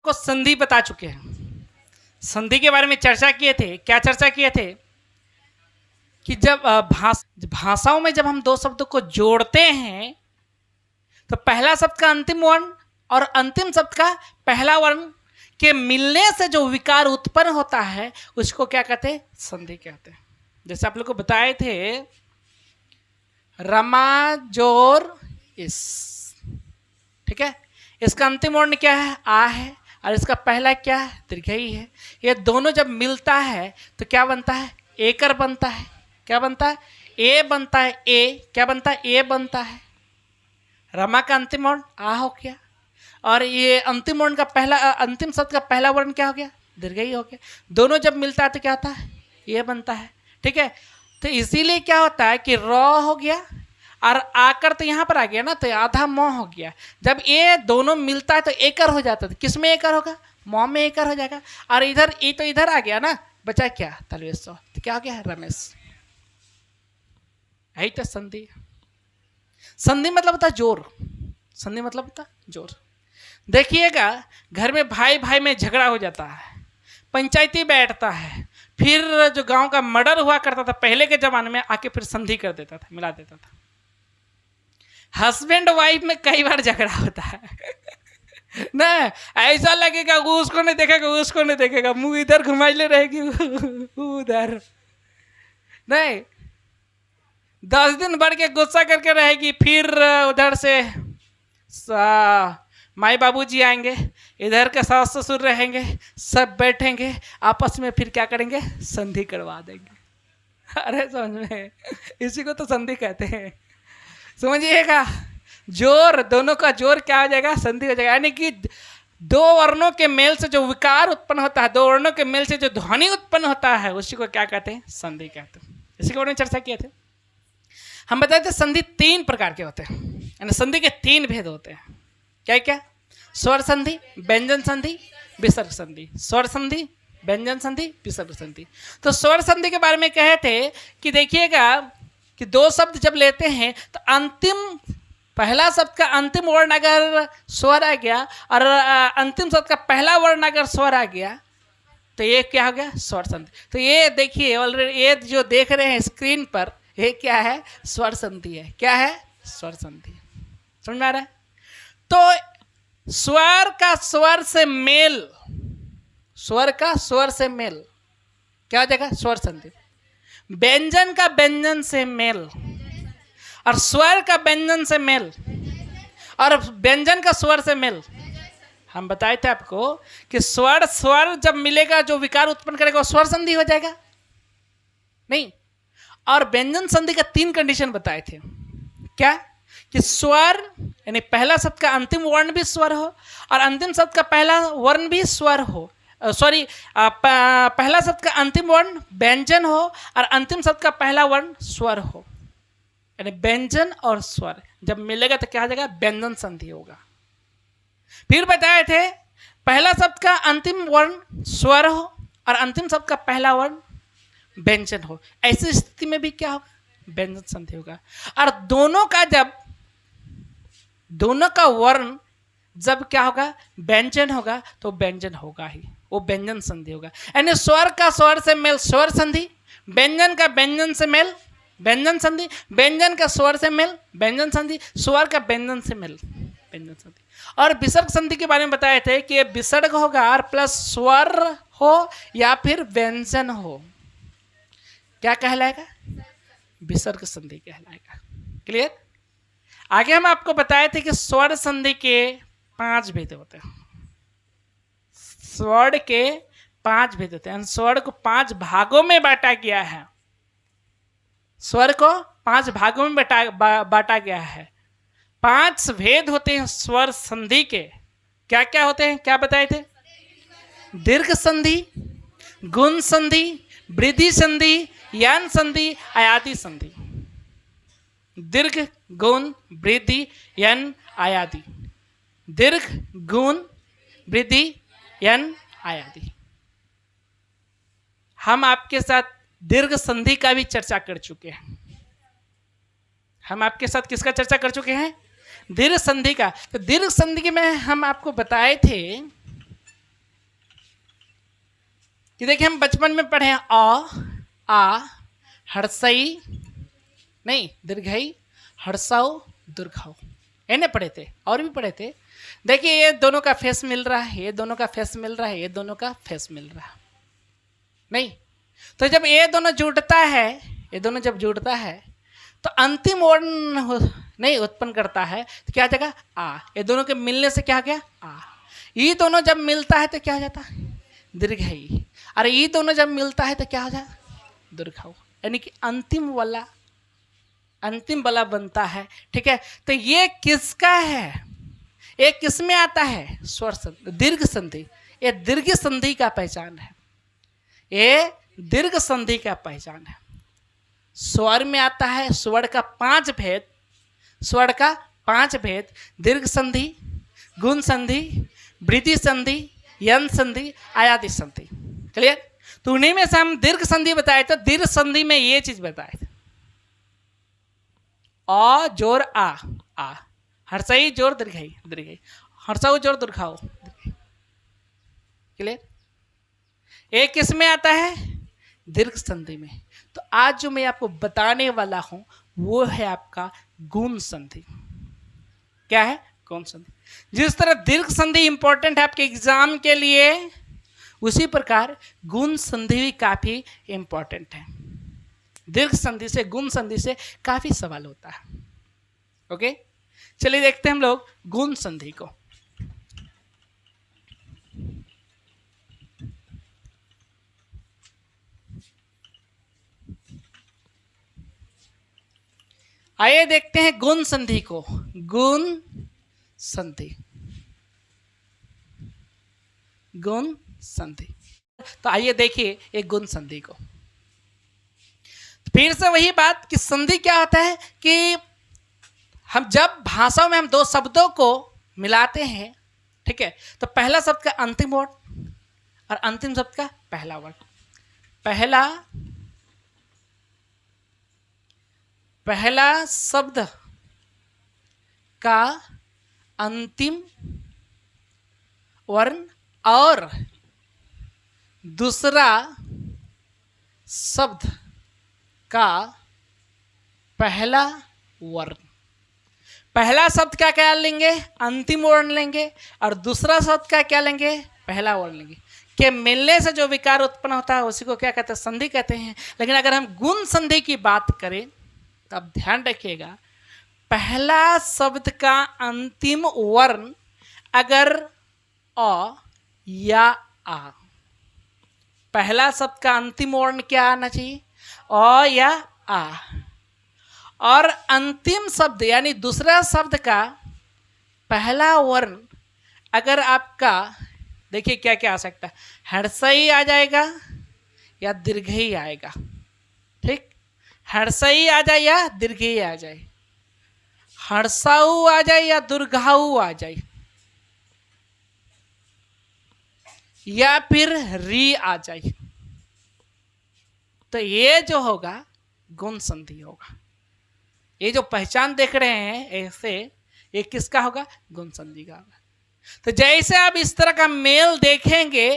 को संधि बता चुके हैं। संधि के बारे में चर्चा किए थे। क्या चर्चा किए थे कि जब भाषाओं में जब हम दो शब्दों को जोड़ते हैं तो पहला शब्द का अंतिम वर्ण और अंतिम शब्द का पहला वर्ण के मिलने से जो विकार उत्पन्न होता है उसको क्या कहते हैं? संधि कहते हैं। जैसे आप लोग को बताए थे रमा जोर इस, ठीक है। इसका अंतिम वर्ण क्या है? आ है और इसका पहला क्या है? दीर्घई है। ये दोनों जब मिलता है तो क्या बनता है? एकर बनता है। क्या बनता है? ए बनता है। ए क्या बनता है? ए बनता है। रमा का अंतिम वर्ण आ हो गया और ये अंतिम वर्ण का पहला अंतिम शब्द का पहला वर्ण क्या हो गया? दीर्घई हो गया। दोनों जब मिलता है तो क्या होता है? ये बनता है, ठीक है। तो इसीलिए क्या होता है कि र हो गया और आकर तो यहाँ पर आ गया ना, तो आधा म हो गया। जब ये दोनों मिलता है तो एकर हो जाता है। किस में एकर होगा? म में एकर हो जाएगा। और इधर ई तो इधर आ गया ना, बचा क्या? तलवेश। तो क्या हो गया? रमेश। यही तो संधि। संधि मतलब होता है जोर। संधि मतलब होता है जोर। देखिएगा घर में भाई भाई में झगड़ा हो जाता है, पंचायती बैठता है, फिर जो गांव का मर्डर हुआ करता था पहले के जमाने में आके फिर संधि कर देता था, मिला देता था। हस्बैंड वाइफ में कई बार झगड़ा होता है ना, ऐसा लगेगा वो उसको नहीं देखेगा, उसको नहीं देखेगा, मुंह इधर घुमाइले रहेगी उधर नहीं, 10 दिन भर के गुस्सा करके रहेगी। फिर उधर से माई बाबूजी आएंगे, इधर के सास ससुर रहेंगे, सब बैठेंगे आपस में, फिर क्या करेंगे? संधि करवा देंगे। अरे समझ में, इसी को तो संधि कहते हैं, समझिएगा। जोर, दोनों का जोर क्या हो जाएगा? संधि हो जाएगा। यानी कि दो वर्णों के मेल से जो विकार उत्पन्न होता है, दो वर्णों के मेल से जो ध्वनि उत्पन्न होता है, उसी को क्या कहते हैं? संधि कहते हैं। इसी के बारे में चर्चा किए थे। हम बताए थे संधि 3 प्रकार के होते हैं, यानी संधि के 3 भेद होते हैं। क्या क्या? स्वर संधि, व्यंजन संधि, विसर्ग संधि। स्वर संधि, व्यंजन संधि, विसर्ग संधि। तो स्वर संधि के बारे में कहे थे कि देखिएगा कि दो शब्द जब लेते हैं तो अंतिम पहला शब्द का अंतिम वर्ण अगर स्वर आ गया और अंतिम शब्द का पहला वर्ण अगर स्वर आ गया तो ये क्या हो गया? स्वर संधि। तो ये देखिए ऑलरेडी ये जो देख रहे हैं स्क्रीन पर, ये क्या है? स्वर संधि है। क्या है? स्वर संधि। समझ में आ रहा है? तो स्वर का स्वर से मेल, स्वर का स्वर से मेल क्या हो जाएगा? स्वर संधि। व्यंजन का व्यंजन से मेल और स्वर का व्यंजन से मेल और व्यंजन का स्वर से मेल। हम बताए थे आपको कि स्वर स्वर जब मिलेगा जो विकार उत्पन्न करेगा वो स्वर संधि हो जाएगा नहीं। और व्यंजन संधि का 3 कंडीशन बताए थे। क्या? कि स्वर यानी पहला शब्द का अंतिम वर्ण भी स्वर हो और अंतिम शब्द का पहला वर्ण भी स्वर हो, सॉरी पहला शब्द का अंतिम वर्ण व्यंजन हो और अंतिम शब्द का पहला वर्ण स्वर हो। यानी व्यंजन और स्वर जब मिलेगा तो क्या हो जाएगा? व्यंजन संधि होगा। फिर बताए थे पहला शब्द का अंतिम वर्ण स्वर हो और अंतिम शब्द का पहला वर्ण व्यंजन हो, ऐसी स्थिति में भी क्या होगा? व्यंजन संधि होगा। और दोनों का वर्ण जब क्या होगा? व्यंजन होगा तो व्यंजन होगा ही, वो व्यंजन संधि होगा। यानी स्वर का स्वर से मेल स्वर संधि, व्यंजन का व्यंजन से मेल व्यंजन संधि, व्यंजन का स्वर से मेल व्यंजन संधि, स्वर का व्यंजन से मेल व्यंजन संधि। और विसर्ग संधि के बारे में बताए थे कि विसर्ग होगा और प्लस स्वर हो या फिर व्यंजन हो, क्या कहलाएगा? विसर्ग संधि कहलाएगा। क्लियर? आगे हम आपको बताए थे कि स्वर संधि के 5 भेद होते हैं। स्वर के 5 भेद होते हैं। स्वर को 5 भागों में बांटा गया है। स्वर को 5 भागों में बांटा गया है। 5 भेद होते हैं स्वर संधि के। क्या क्या होते हैं? क्या बताए थे? दीर्घ संधि, गुण संधि, वृद्धि संधि, यन संधि, आयाति संधि। दीर्घ, गुण, वृद्धि, यन, आयाति। दीर्घ, गुण, वृद्धि, यन, आयाति। हम आपके साथ दीर्घ संधि का भी चर्चा कर चुके हैं। हम आपके साथ किसका चर्चा कर चुके हैं? दीर्घ संधि का। तो दीर्घ संधि में हम आपको बताए थे कि देखिए हम बचपन में पढ़े हैं आ हर्षई नहीं दीर्घई हर्षाऊ दुर्घाऊ, इन्हें पढ़े थे और भी पढ़े थे। देखिए ये दोनों का फेस मिल रहा है, ये दोनों का फेस मिल रहा है, ये दोनों का फेस मिल रहा है नहीं। तो जब ये दोनों जुड़ता है, ये दोनों जब जुड़ता है तो अंतिम वर्ण नहीं उत्पन्न करता है, तो क्या आ जाएगा आ। ये दोनों के मिलने से क्या आ गया आ। ये दोनों जब मिलता है तो क्या हो जाता है दीर्घई, और ये दोनों जब मिलता है तो क्या हो जाता दुर्घाऊ, यानी कि अंतिम वाला बनता है। ठीक है, तो ये किसका है, ये किस में आता है स्वर संधि दीर्घ संधि, ये दीर्घ संधि का पहचान है, ये दीर्घ संधि का पहचान है। स्वर में आता है स्वर का 5 भेद, स्वर का 5 भेद, दीर्घ संधि, गुण संधि, वृद्धि संधि, यंत्र संधि, आयाति संधि। क्लियर? तो उन्हीं में से हम दीर्घ संधि बताए थे। दीर्घ संधि में ये चीज बताए थे, अ जोर आ हर्षई जोर दीर्घई हर्षाऊ जोर दुर्घाऊ। क्लियर? एक किस में आता है दीर्घ संधि में। तो आज जो मैं आपको बताने वाला हूं वो है आपका गुण संधि। क्या है? गुण संधि। जिस तरह दीर्घ संधि इंपॉर्टेंट है आपके एग्जाम के लिए, उसी प्रकार गुण संधि भी काफी इंपॉर्टेंट है। दीर्घ संधि से गुण संधि से काफी सवाल होता है। ओके, चलिए देखते हैं हम लोग गुण संधि को। आइए देखते हैं गुण संधि को। गुण संधि, गुण संधि। तो आइए देखिए एक गुण संधि को। फिर से वही बात कि संधि क्या होता है कि हम जब भाषा में हम दो शब्दों को मिलाते हैं, ठीक है, तो पहला शब्द का अंतिम वर्ण और अंतिम शब्द का पहला वर्ण, पहला शब्द का अंतिम वर्ण और दूसरा शब्द का पहला वर्ण। पहला शब्द का क्या लेंगे? अंतिम वर्ण लेंगे, और दूसरा शब्द का क्या लेंगे? पहला वर्ण लेंगे। के मिलने से जो विकार उत्पन्न होता है उसी को क्या कहते हैं? संधि कहते हैं। लेकिन अगर हम गुण संधि की बात करें तो अब ध्यान रखिएगा, पहला शब्द का अंतिम वर्ण अगर अ या आ, पहला शब्द का अंतिम वर्ण क्या आना चाहिए? अ या आ। और अंतिम शब्द यानी दूसरा शब्द का पहला वर्ण अगर आपका, देखिए क्या क्या आ सकता है, हर्षई आ जाएगा या दीर्घई आएगा। ठीक, हर्षई आ जाए या दीर्घई आ जाए, हर्षाऊ आ जाए या दुर्घाऊ आ जाए, या फिर री आ जाए, तो ये जो होगा गुण संधि होगा। ये जो पहचान देख रहे हैं ऐसे, ये किसका होगा? गुण संधि का होगा। तो जैसे आप इस तरह का मेल देखेंगे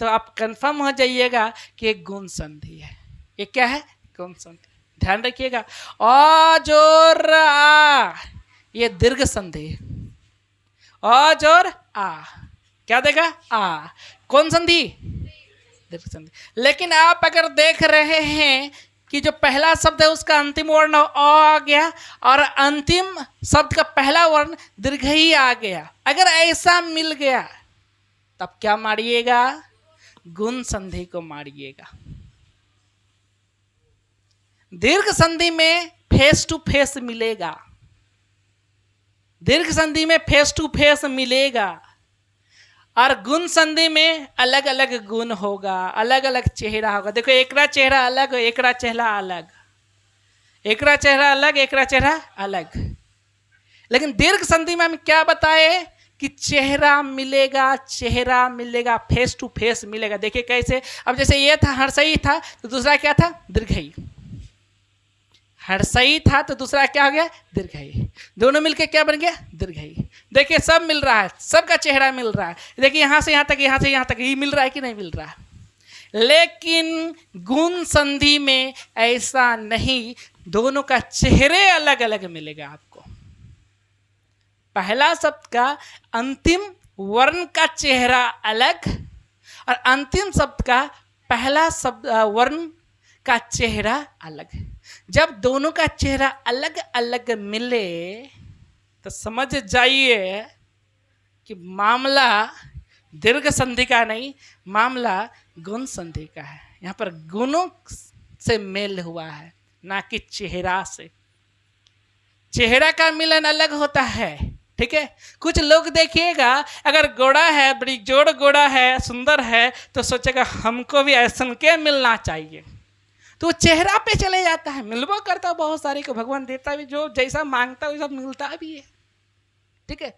तो आप कंफर्म हो जाइएगा कि एक गुण संधि है। ये क्या है? गुण संधि। ध्यान रखिएगा, अ जोर आ, ये दीर्घ संधि। अ जोर आ क्या देगा? आ। कौन संधि? दीर्घ संधि। लेकिन आप अगर देख रहे हैं कि जो पहला शब्द है उसका अंतिम वर्ण अ आ गया और अंतिम शब्द का पहला वर्ण दीर्घ ही आ गया, अगर ऐसा मिल गया तब क्या मारिएगा? गुण संधि को मारिएगा। दीर्घ संधि में फेस टू फेस मिलेगा, दीर्घ संधि में फेस टू फेस मिलेगा, और गुण संधि में अलग अलग गुण होगा, अलग अलग चेहरा होगा। देखो, एकरा चेहरा अलग, एकरा चेहरा अलग, एकरा चेहरा अलग, एकरा चेहरा अलग। लेकिन दीर्घ संधि में हम क्या बताए कि चेहरा मिलेगा, चेहरा मिलेगा, फेस टू फेस मिलेगा। देखिए कैसे, अब जैसे ये था हर्षई था तो दूसरा क्या था? दीर्घई। हर्षई था तो दूसरा क्या हो गया, दीर्घई। दोनों मिलके क्या बन गया, दीर्घई। देखिए सब मिल रहा है, सबका चेहरा मिल रहा है। देखिए यहां से यहां तक, यहां से यहां तक, ये मिल रहा है कि नहीं मिल रहा है। लेकिन गुण संधि में ऐसा नहीं, दोनों का चेहरे अलग अलग मिलेगा आपको। पहला शब्द का अंतिम वर्ण का चेहरा अलग और अंतिम शब्द का पहला शब्द वर्ण का चेहरा अलग। जब दोनों का चेहरा अलग अलग मिले तो समझ जाइए कि मामला दीर्घ संधि का नहीं, मामला गुण संधि का है। यहाँ पर गुणों से मेल हुआ है, ना कि चेहरा से। चेहरा का मिलन अलग होता है, ठीक है। कुछ लोग देखिएगा, अगर गोड़ा है, बड़ी जोड़ गोड़ा है, सुंदर है, तो सोचेगा हमको भी ऐसा के मिलना चाहिए, तो चेहरा पे चले जाता है। मिलबो करता बहुत सारे को भगवान देता भी, जो जैसा मांगता वैसा मिलता भी है, ठीक है।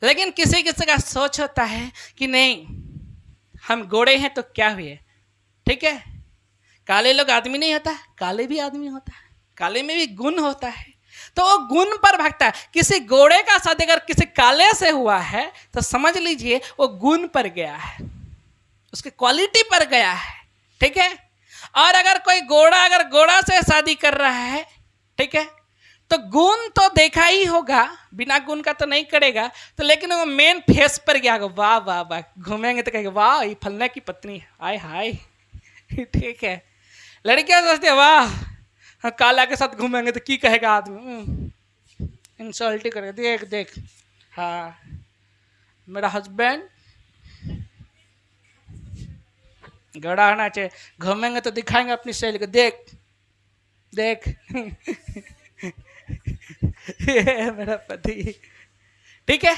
लेकिन किसी किसी का सोच होता है कि नहीं, हम गोड़े हैं तो क्या हुए, ठीक है। काले लोग आदमी नहीं होता, काले भी आदमी होता है, काले में भी गुण होता है, तो वो गुण पर भागता है। किसी गोड़े का शादी अगर किसी काले से हुआ है तो समझ लीजिए वो गुण पर गया है, उसकी क्वालिटी पर गया है, ठीक है। और अगर कोई अगर गोड़ा से शादी कर रहा है, ठीक है, तो गुण तो देखा ही होगा, बिना गुण का तो नहीं करेगा। तो लेकिन वो मेन फेस पर गया, वाह वाह वाह, घूमेंगे तो कहेंगे वाह ये फलने की पत्नी है, आय हाय, ठीक है। लड़कियां सोचते वाह, हाँ काला के साथ घूमेंगे तो की कहेगा आदमी, इंसल्ट ही करेगा, देख देख, हाँ मेरा हस्बैंड गड़ा आना चाहिए, घूमेंगे तो दिखाएंगे अपनी शैली को, देख देख ये मेरा पति, ठीक है।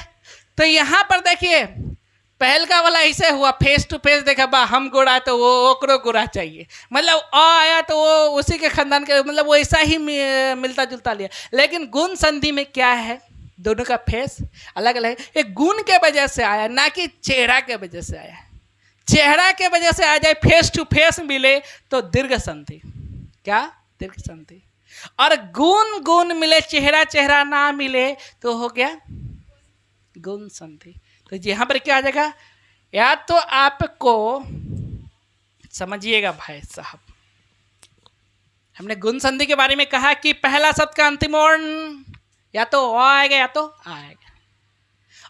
तो यहां पर देखिए पहल का वाला ऐसे हुआ, फेस टू फेस देखा, बा हम गोरा तो वो ओकरो गोरा चाहिए, मतलब आया तो वो उसी के खानदान के, मतलब वो ऐसा ही मिलता जुलता लिया। लेकिन गुण संधि में क्या है, दोनों का फेस अलग अलग है। एक गुण के वजह से आया, ना कि चेहरा के वजह से आया। चेहरा के वजह से आ जाए, फेस टू फेस मिले तो दीर्घ संधि, क्या दीर्घ संधि। और गुण गुण मिले, चेहरा चेहरा ना मिले तो हो गया गुण संधि। तो यहां पर क्या आ जाएगा, या तो आपको समझिएगा भाई साहब, हमने गुण संधि के बारे में कहा कि पहला शब्द का अंतिम वर्ण या तो अ आएगा या तो आ आएगा,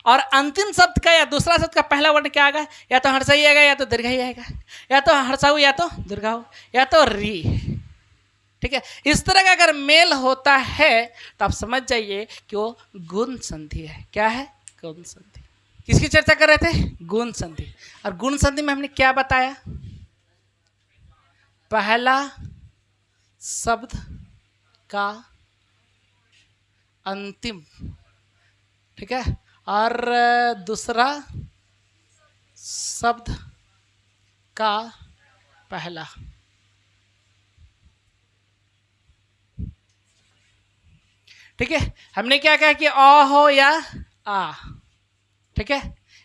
और अंतिम शब्द का या दूसरा शब्द का पहला वर्ण क्या आएगा, या तो हर्षई आएगा या तो दीर्घई आएगा, या तो हर्षाऊ या तो दीर्घाऊ या तो री, ठीक है। इस तरह का अगर मेल होता है तो आप समझ जाइए कि वो गुण संधि है। क्या है, गुण संधि। किसकी चर्चा कर रहे थे, गुण संधि। और गुण संधि में हमने क्या बताया, पहला शब्द का अंतिम, ठीक है, और दूसरा शब्द का पहला। ठीक है, हमने क्या कहा कि अ हो या आ, ठीक है।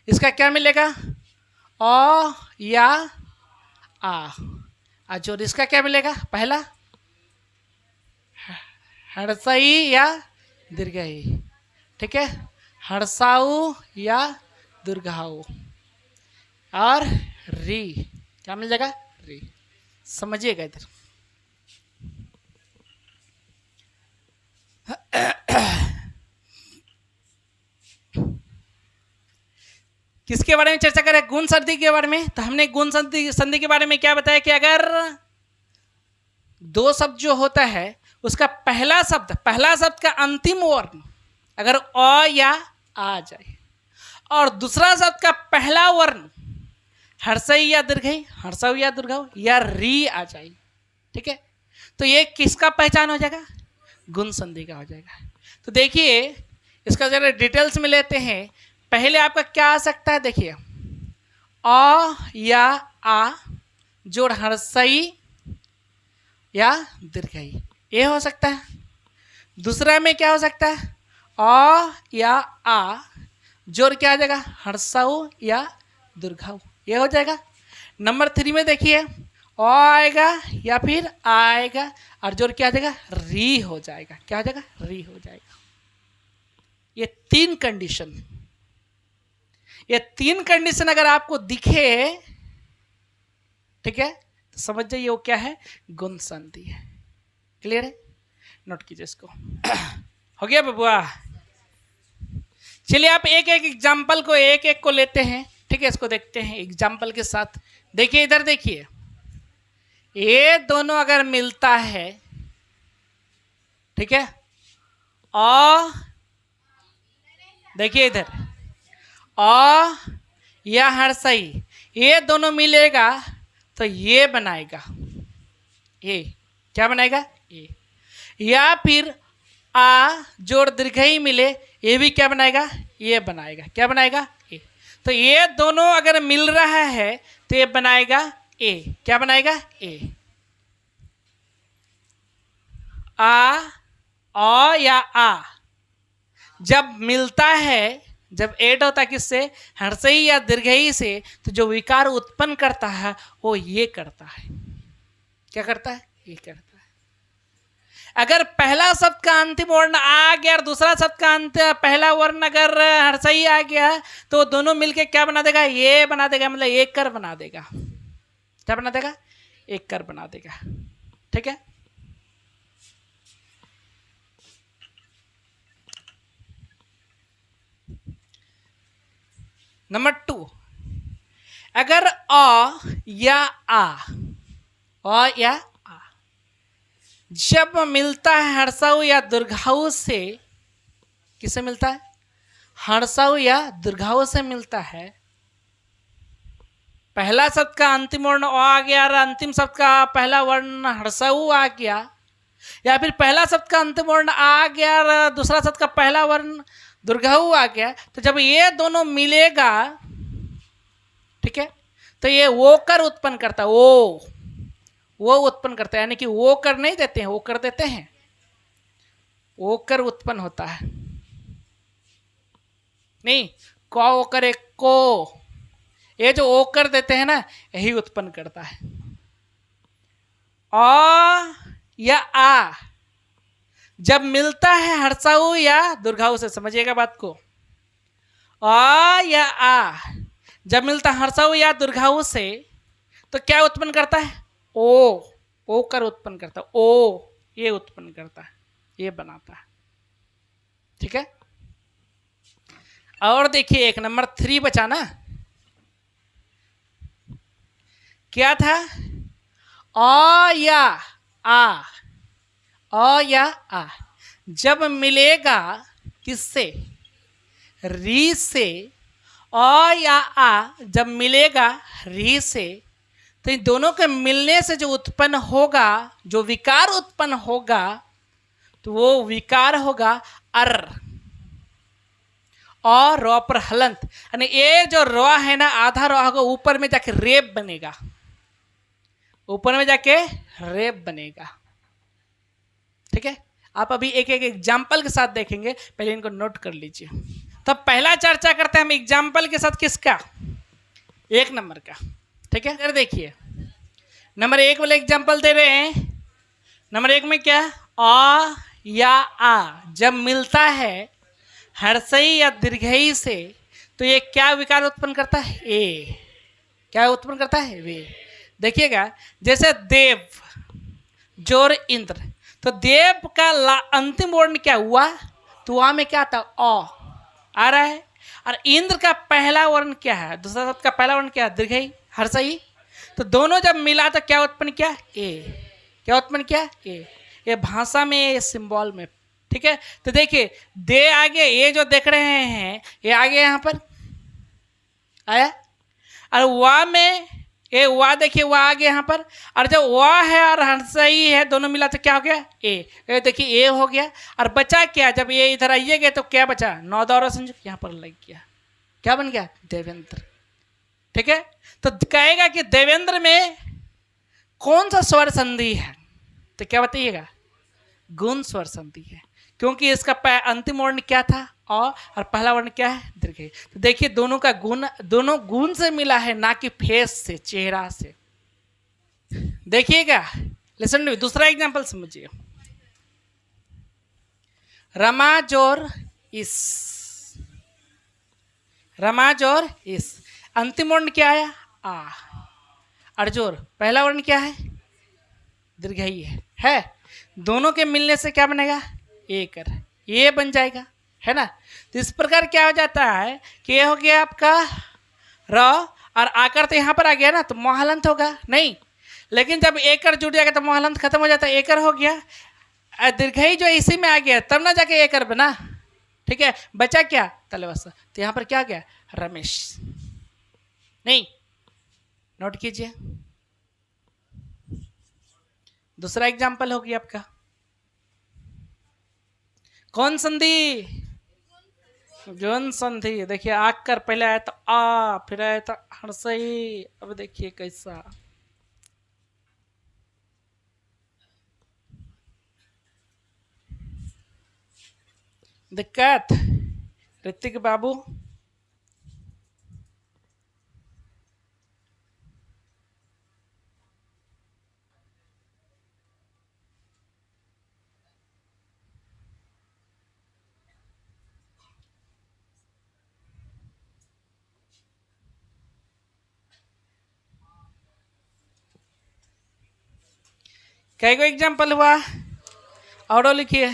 इसका क्या मिलेगा, अ या आ जोड़, इसका क्या मिलेगा, पहला हर्षई या दीर्घई, ठीक है, हर्षाऊ या दीर्घाऊ, और री क्या मिल जाएगा, री। समझिएगा इधर, किसके बारे में चर्चा करें, गुण संधि के बारे में। तो हमने गुण संधि के बारे में क्या बताया कि अगर दो शब्द जो होता है उसका पहला शब्द का अंतिम वर्ण अगर अ या आ जाए, और दूसरा शब्द का पहला वर्ण हर्षई या दीर्घई, हर्षाऊ या दीर्घाऊ या री आ जाए, ठीक है, तो ये किसका पहचान हो जाएगा, गुण संधि का हो जाएगा। तो देखिए इसका जरा डिटेल्स में लेते हैं। पहले आपका क्या आ सकता है, देखिए अ या आ जोड़ हर्षई या दीर्घई, ये हो सकता है। दूसरा में क्या हो सकता है, अ या आ जोड़ क्या आ जाएगा, हर्षाऊ या दीर्घाऊ, ये हो जाएगा। नंबर 3 में देखिए अ आएगा या फिर आ आएगा और जोर क्या आ जाएगा, री हो जाएगा। क्या हो जाएगा, री हो जाएगा। ये तीन कंडीशन, ये तीन कंडीशन अगर आपको दिखे, ठीक है, तो समझ जाइए वो क्या है, गुण संधि है। क्लियर है, नोट कीजिए इसको। हो गया बबुआ। चलिए आप एक एक एग्जाम्पल को एक एक को लेते हैं, ठीक है, इसको देखते हैं एग्जाम्पल के साथ। देखिए इधर देखिए, ये दोनों अगर मिलता है, ठीक है, और देखिए इधर अ या हर्षई, ये दोनों मिलेगा तो ये बनाएगा, ये क्या बनाएगा, ये। या फिर आ जोड़ दीर्घई मिले, ये भी क्या बनाएगा, ये बनाएगा। क्या बनाएगा, ए। तो ये दोनों अगर मिल रहा है तो ये बनाएगा ए। क्या बनाएगा, ए। आ या आ जब मिलता है, जब ऐड होता है किससे, हर्षई या दीर्घई से, तो जो विकार उत्पन्न करता है वो ये करता है। क्या करता है, ये करता है। अगर पहला शब्द का अंतिम वर्ण आ गया और दूसरा शब्द का अंत पहला वर्ण अगर हर्षई आ गया तो दोनों मिलके क्या बना देगा, ये बना देगा, मतलब एक कर बना देगा। क्या बना देगा, एक कर बना देगा। ठीक है, नंबर 2, अगर अ या आ जब मिलता है हर्षाऊ या दीर्घाऊ से, किससे मिलता है, हर्षाऊ या दीर्घाऊ से मिलता है। पहला शब्द का अंतिम वर्ण अ आ गया और अंतिम शब्द का पहला वर्ण हर्षाऊ आ गया, या फिर पहला शब्द का अंतिम वर्ण आ गया और दूसरा शब्द का पहला वर्ण दीर्घाऊ आ गया, तो जब ये दोनों मिलेगा, ठीक है, तो ये वो कर उत्पन्न करता है, वो उत्पन्न करता है। यानी कि वो कर नहीं देते हैं, वो कर देते हैं, वो कर उत्पन्न होता है। नहीं, कौ ओकर एक को, ये जो ओ कर देते हैं ना, यही उत्पन्न करता है। अ या आ जब मिलता है हर्षाऊ या दीर्घाऊ से, समझिएगा बात को, अ या आ जब मिलता है हर्षाऊ या दीर्घाऊ से, तो क्या उत्पन्न करता है, ओ कर उत्पन्न करता है, ओ ये उत्पन्न करता है, ये बनाता है। ठीक है, और देखिए एक नंबर 3 बचा ना, क्या था, अ या आ जब मिलेगा किससे, री से, अ या आ जब मिलेगा री से, तो इन दोनों के मिलने से जो उत्पन्न होगा, जो विकार उत्पन्न होगा, तो वो विकार होगा अर, और र पर हलंत। यानी ये जो र है ना, आधा र होगा, ऊपर में जाके रेप बनेगा, ऊपर में जाके रेप बनेगा। ठीक है, आप अभी एक एक एग्जाम्पल के साथ देखेंगे, पहले इनको नोट कर लीजिए। तो पहला चर्चा करते हैं हम एग्जाम्पल के साथ, किसका, 1 नंबर का। ठीक है, इधर देखिए, नंबर 1 वाले एग्जाम्पल दे रहे हैं। नंबर 1 में क्या, अ या आ जब मिलता है हर्षई या दीर्घई से, तो ये क्या विकार उत्पन्न करता है, ए। क्या उत्पन्न करता है, वे। देखिएगा, जैसे देव जोर इंद्र, तो देव का अंतिम वर्ण क्या हुआ, तो वहां में क्या आता, अ आ रहा है, और इंद्र का पहला वर्ण क्या है, दूसरा शब्द का पहला वर्ण क्या है, दीर्घई हर्षई। तो दोनों जब मिला तो क्या उत्पन्न किया, ए। क्या उत्पन्न किया, ए। ये भाषा में, ये सिंबल में। ठीक है, तो देखिए दे आगे, ये जो देख रहे हैं ये आगे यहाँ पर आया, और वा में ये वा, देखिए वा आगे यहाँ पर, और जब वा है और हर्षई है दोनों मिला तो क्या हो गया, ए। देखिए ए हो गया, और बचा क्या, जब ये इधर आइएगा तो क्या बचा, नौदौरा संयुक्त यहाँ पर लग गया, क्या बन गया, देवेंद्र। ठीक है, तो कहेगा कि देवेंद्र में कौन सा स्वर संधि है, तो क्या बताइएगा, गुण स्वर संधि है, क्योंकि इसका अंतिम वर्ण क्या था, अ, और पहला वर्ण क्या है, दीर्घई। तो देखिए दोनों का गुण, दोनों गुण से मिला है, ना कि फेस से, चेहरा से। देखिएगा, लिसन टू, दूसरा एग्जांपल समझिए। रमाज और इस, रमाज और इस, अंतिम वर्ण क्या आया? आ। अर्जोर पहला वर्ण क्या है? दीर्घई है। दोनों के मिलने से क्या बनेगा? एकर, ये बन जाएगा, है ना। तो इस प्रकार क्या हो जाता है कि ये हो गया आपका र, और आकर तो यहाँ पर आ गया ना, तो मोहलंत होगा नहीं, लेकिन जब एकर जुड़ जाएगा तो मोहलंत खत्म हो जाता है, एकर हो गया। दीर्घई जो इसी में आ गया तब ना जाके एकर बना, ठीक है। बचा क्या? तलवस। तो यहाँ पर क्या गया? रमेश। नहीं, नोट कीजिए। दूसरा एग्जाम्पल होगी आपका, कौन संधि? गौण संधि। देखिए आकर पहले आया तो आ, फिर आया तो हर्षई। अब देखिए कैसा, दिक्कत ऋतिक बाबू। कई को एग्जाम्पल हुआ? और लिखिए।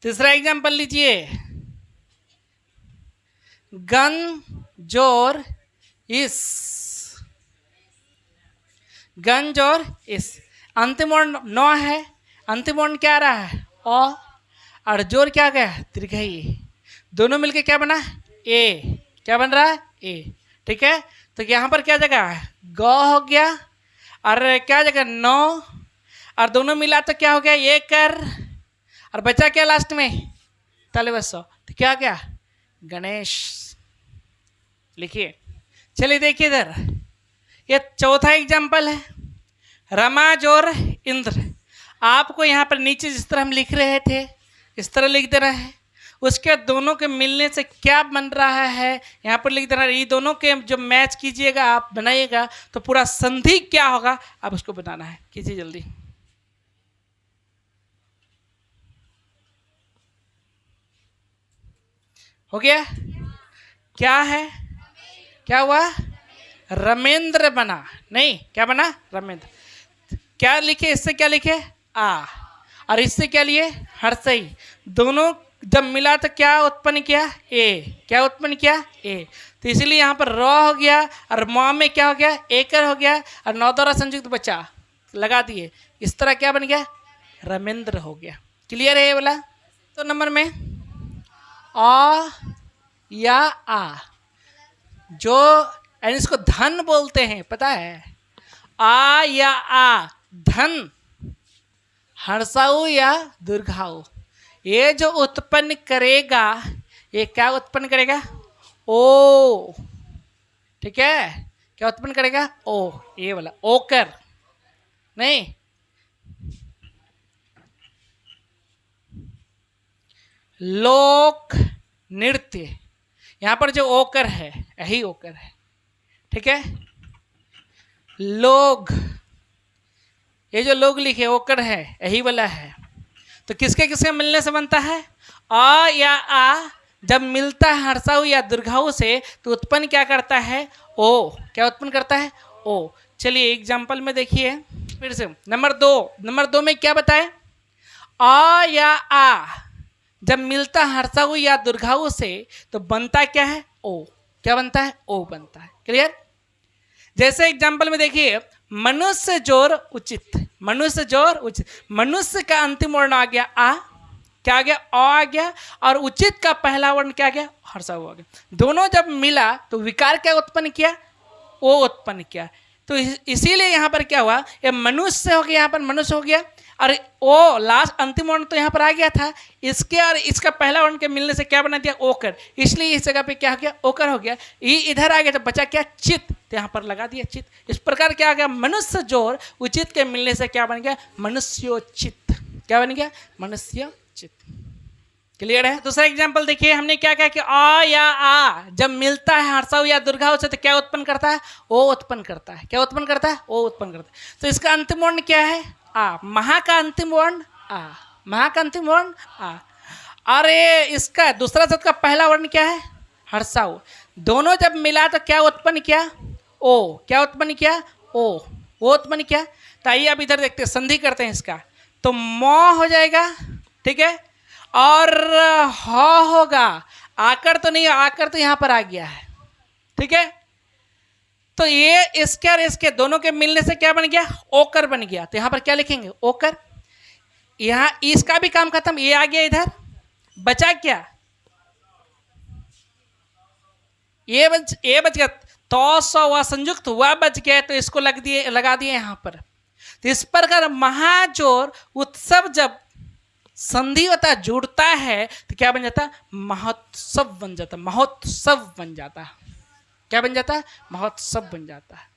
तीसरा एग्जाम्पल लीजिए, गन जोर इस, गंज और इस, अंतिम वर्ण न है, अंतिम वर्ण क्या आ रहा है? अ, और जोर क्या गया? दीर्घई। दोनों मिलके क्या बना? ए। क्या बन रहा है? ए, ठीक है। तो यहाँ पर क्या जगह है? ग हो गया, और क्या जगह? नौ, और दोनों मिला तो क्या हो गया? ये कर, और बचा क्या लास्ट में? तलवस। तो क्या गया? गणेश। लिखिए। चलिए देखिए इधर, ये चौथा एग्जाम्पल है, रमाज और इंद्र। आपको यहाँ पर नीचे जिस तरह हम लिख रहे थे इस तरह लिख देना है, उसके दोनों के मिलने से क्या बन रहा है यहाँ पर लिख देना है। ये दोनों के जो मैच कीजिएगा आप, बनाइएगा, तो पूरा संधि क्या होगा आप उसको बनाना है। कीजिए जल्दी। हो गया? क्या है? क्या हुआ? रमेंद्र बना। नहीं, क्या बना? रमेंद्र। क्या लिखे इससे? क्या लिखे? आ, और इससे क्या लिए? हर्षई। दोनों जब मिला तो क्या उत्पन्न किया? ए। क्या उत्पन्न किया? ए। तो इसीलिए यहाँ पर र हो गया, और म में क्या हो गया? एकर हो गया, और नौ द्वारा संयुक्त बचा, लगा दिए। इस तरह क्या बन गया? रमेंद्र हो गया। क्लियर है ये वाला? तो नंबर में आ या आ, जो इसको धन बोलते हैं, पता है? आ या आ, धन, हर्षाऊ या दीर्घाऊ, ये जो उत्पन्न करेगा, ये क्या उत्पन्न करेगा? ओ। ठीक है, क्या उत्पन्न करेगा? ओ, ये वाला ओकर। नहीं, लोक नृत्य, यहां पर जो ओकर है यही ओकर है, ठीक है। लोग, ये जो लोग लिखे ओकर है यही वाला है। तो किसके किसके मिलने से बनता है? आ या आ जब मिलता है हर्षाऊ या दीर्घाऊ से तो उत्पन्न क्या करता है? ओ। क्या उत्पन्न करता है? ओ। चलिए एग्जाम्पल में देखिए फिर से। नंबर दो में क्या बताए? आ या आ जब मिलता है हर्षाऊ या दीर्घाऊ से तो बनता क्या है? ओ। क्या बनता है? ओ बनता है। क्लियर? जैसे एग्जाम्पल में देखिए, मनुष्य जोर उचित, मनुष्य जोर उचित, मनुष्य का अंतिम वर्ण आ गया आ, क्या आ गया? अ आ गया, और उचित का पहला वर्ण क्या आ गया? हर्षाऊ आ गया। दोनों जब मिला तो विकार क्या उत्पन्न किया? ओ उत्पन्न किया। तो इसीलिए यहाँ पर क्या हुआ? ये मनुष्य हो गया, यहाँ पर मनुष्य हो गया, और ओ लास्ट अंतिम वर्ण तो यहाँ पर आ गया था, इसके और इसका पहला वर्ण के मिलने से क्या बना दिया, ओकर, इसलिए इस जगह पे क्या हो गया, ओकर हो गया। ये इधर आ गया तो बचा क्या, चित, तो यहाँ पर लगा दिया चित। इस प्रकार क्या आ गया, मनुष्य जोर उचित के मिलने से क्या बन गया, मनुष्योचित। क्या बन गया, मनुष्योचित। क्लियर है। दूसरा एग्जाम्पल देखिए, हमने क्या कहा कि आ या आ जब मिलता है हर्षाऊ या दुर्घाव से तो क्या उत्पन्न करता है, ओ उत्पन्न करता है। क्या उत्पन्न करता है, ओ उत्पन्न करता है। तो इसका अंतिम वर्ण क्या है, आ। महा का अंतिम वर्ण आ, महा का अंतिम वर्ण आ। और ये इसका दूसरा शब्द का पहला वर्ण क्या है, हर्षाऊ। दोनों जब मिला तो क्या उत्पन्न किया, ओ। क्या उत्पन्न किया, ओ उत्पन्न किया। तो आइए अब इधर देखते हैं, संधि करते हैं इसका। तो म हो जाएगा, ठीक है, और ह होगा। आकर तो नहीं, आकर तो यहां पर आ गया है, ठीक है। तो ये इसके और इसके दोनों के मिलने से क्या बन गया, ओकर बन गया। तो यहां पर क्या लिखेंगे, ओकर। यहां इसका भी काम खत्म, ये आ गया इधर, बचा क्या, ये बच गया। तो सौ व संयुक्त हुआ बच गया, तो इसको लगा दिए यहां पर। तो इस प्रकार महाजोर उत्सव जब संधि होता जुड़ता है तो क्या बन जाता, महोत्सव बन जाता, महोत्सव बन जाता। क्या बन जाता है, महोत्सव बन जाता है।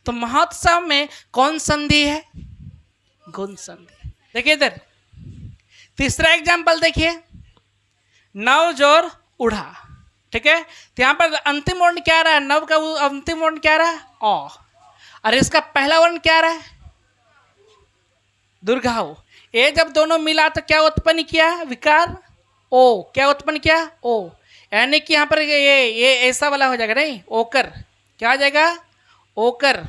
तो महोत्सव में कौन संधि है, गुण संधि। देखिए इधर तीसरा एग्जाम्पल देखिए, नव जोर उड़ा, ठीक है। तो यहां पर अंतिम वर्ण क्या रहा है, नव का अंतिम वर्ण क्या रहा है, ओ, और इसका पहला वर्ण क्या रहा है, दुर्घाव। ये जब दोनों मिला तो क्या उत्पन्न किया, विकार, ओ। क्या उत्पन्न किया, ओ। यानी कि यहाँ पर ये ऐसा वाला हो जाएगा, नहीं, ओकर। क्या हो जाएगा, ओकर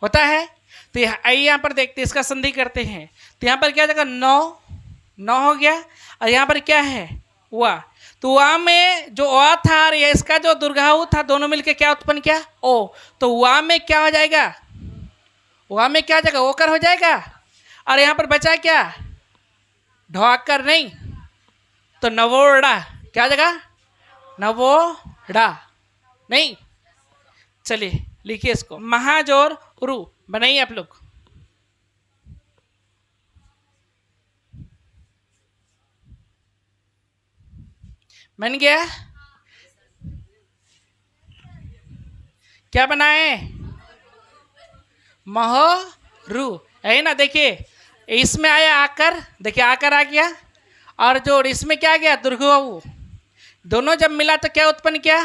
होता है। तो यहाँ पर देखते इसका संधि करते हैं। तो यहाँ पर क्या हो जाएगा, नौ, नौ हो गया। और यहाँ पर क्या है, वा। तो वा में जो वा था और इसका जो दुर्घाव था, दोनों मिलकर क्या उत्पन्न किया, ओ। तो वा में क्या हो जाएगा, वा में क्या हो जाएगा, ओकर हो जाएगा। और यहां पर बचा क्या, ढोकर, नहीं, तो नवोड़ा। क्या जगह, नवोड़ा, नहीं। चलिए लिखिए इसको, महाजोर रू बनाइए आप लोग। बन गया, क्या बनाए, महोरू, है ना। देखिए इसमें आया आकर, देखिए आकर आ गया, और जो इसमें क्या आ गया, दुर्घाव। दोनों जब मिला तो क्या उत्पन्न किया,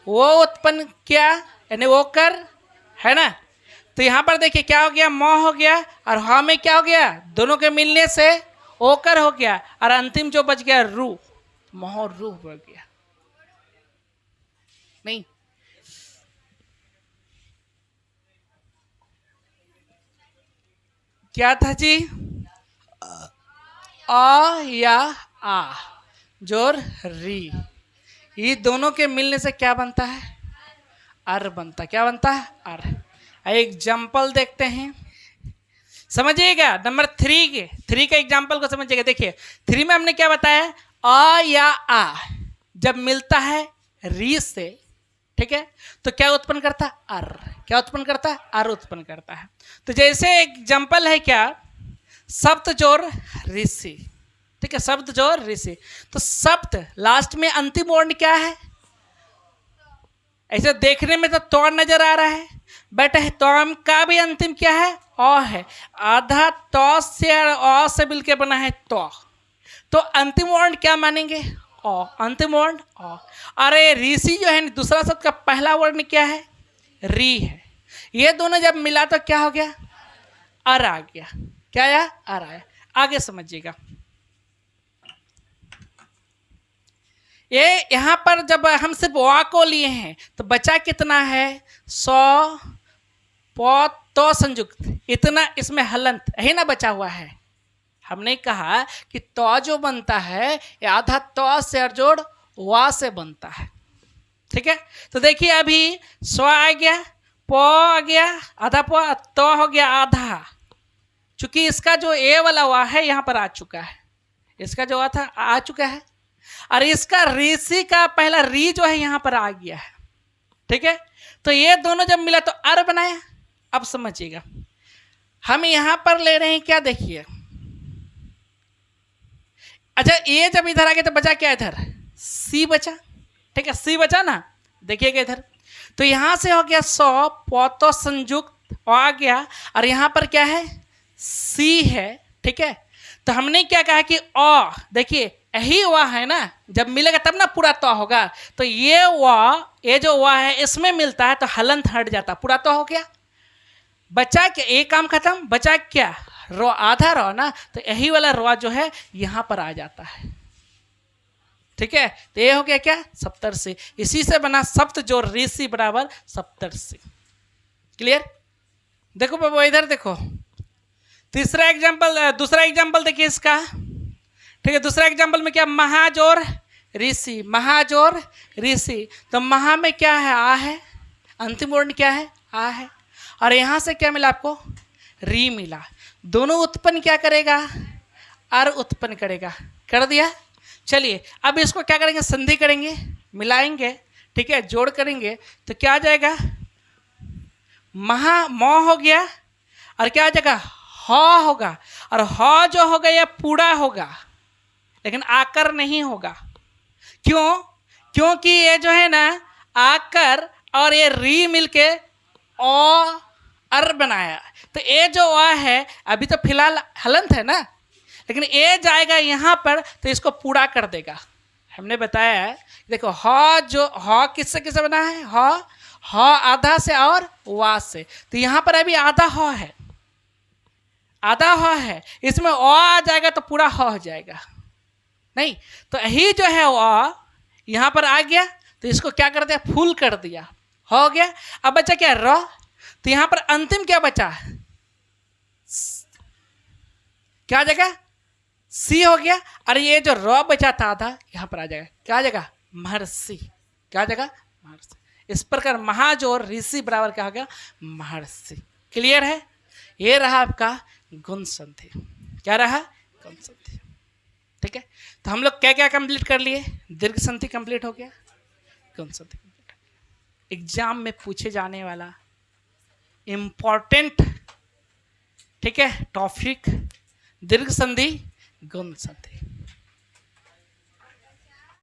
वो उत्पन्न किया, यानी वो कर, है ना। तो यहाँ पर देखिए क्या हो गया, म हो गया, और ह में क्या हो गया, दोनों के मिलने से ओकर हो गया, और अंतिम जो बच गया रू, मोहरू हो गया, नहीं। क्या था जी, आ या आ जोर री, ये दोनों के मिलने से क्या बनता है, अर बनता। क्या बनता है, अर। एग्जाम्पल देखते हैं, समझिएगा। नंबर 3 का एग्जाम्पल को समझिएगा। देखिए 3 में हमने क्या बताया, आ या आ जब मिलता है री से, ठीक है, तो क्या उत्पन्न करता है, अर। क्या उत्पन्न करता है, अर उत्पन्न करता है। तो जैसे एग्जाम्पल है क्या, सप्त जोर ऋषि, ठीक है, शब्द जोर ऋषि। तो सप्त लास्ट में अंतिम वर्ण क्या है, ऐसे देखने में तो नजर आ रहा है, बट तोम का भी अंतिम क्या है, अ है। आधा तो से अ से मिलकर बना है तो अंतिम वर्ण क्या मानेंगे, अ। अंतिम वर्ण अ। अरे ऋषि जो है दूसरा शब्द का पहला वर्ण क्या है, री है। ये दोनों जब मिला तो क्या हो गया, अर आ गया। क्या आया, अर आया। आगे समझिएगा, ये यहां पर जब हम सिर्फ वा को लिए हैं तो बचा कितना है, 100 तो संयुक्त, इतना इसमें हलंत है ना बचा हुआ है। हमने कहा कि तो जो बनता है ये आधा तो से और जोड़ वा से बनता है, ठीक है। तो देखिए अभी स्व आ गया, प आ गया, आधा प, तो हो गया आधा। चूंकि इसका जो ए वाला वा है यहां पर आ चुका है, इसका जो वा था आ चुका है, और इसका ऋषि का पहला री जो है यहां पर आ गया है, ठीक है। तो ये दोनों जब मिला तो अर बनाया। अब समझिएगा, हम यहां पर ले रहे हैं क्या, देखिए अच्छा ए जब इधर आ गया तो बचा क्या इधर, सी बचा, ठीक है, सी बचा ना, देखिएगा इधर, तो यहां से हो गया 100 पौतो संयुक्त आ गया, और यहां पर क्या है, सी है, ठीक है। तो हमने क्या कहा कि अ, देखिए यही वा है ना, जब मिलेगा तब ना पूरा तो होगा, तो ये वा, ये जो वा है इसमें मिलता है तो हलंत हट जाता, पूरा तो हो गया, बचा क्या, एक काम खत्म, बचा क्या, रो, आधा रो ना, तो यही वाला रो जो है यहां पर आ जाता है, ठीक है। तो ये हो गया क्या, सप्तर्षि, इसी से बना सप्त जोड़ ऋषि बराबर सप्तर्षि। क्लियर। देखो बाबू इधर देखो, तीसरा एग्जांपल, दूसरा एग्जांपल देखिए इसका, ठीक है। दूसरा एग्जांपल में क्या, महाजोर ऋषि, महाजोर ऋषि, तो महा में क्या है, आ है, अंतिम वर्ण क्या है, आ है, और यहां से क्या मिला आपको, री मिला, दोनों उत्पन्न क्या करेगा, अर उत्पन्न करेगा, कर दिया। चलिए अब इसको क्या करेंगे, संधि करेंगे, मिलाएंगे, ठीक है, जोड़ करेंगे, तो क्या आ जाएगा, महा म हो गया, और क्या आ जाएगा, ह होगा, और ह जो होगा यह पूरा होगा, लेकिन आकर नहीं होगा, क्यों, क्योंकि ये जो है ना आकर और ये री मिलके ओ अर बनाया, तो ये जो आ है अभी तो फिलहाल हलंत है ना, लेकिन ये जाएगा यहाँ पर तो इसको पूरा कर देगा। हमने बताया है, देखो ह जो ह किससे किससे बना है, ह आधा से और वा से, तो यहाँ पर अभी आधा ह है, आधा ह है, इसमें ओ आ जाएगा तो पूरा ह हो जाएगा, नहीं तो यही जो है ओ यहाँ पर आ गया, तो इसको क्या कर दिया, फुल कर दिया, हो गया। अब बचा क्या, र, तो यहाँ पर अंतिम क्या बचा, क्या आ जाएगा, सी हो गया, और ये जो र बचा था आधा यहाँ पर आ जाएगा, क्या आ जाएगा, महर्षि, क्या आ जाएगा, महर्षि। इस प्रकार महाजोर ऋषि बराबर क्या हो गया, महर्षि। क्लियर है। ये रहा आपका गुण संधि, क्या रहा, गुण संधि, ठीक है। तो हम लोग क्या क्या कंप्लीट कर लिए, दीर्घ संधि कंप्लीट हो गया, गुण संधि कंप्लीट हो गया। एग्जाम में पूछे जाने वाला इंपॉर्टेंट, ठीक है, टॉपिक दीर्घ संधि गुण संधि।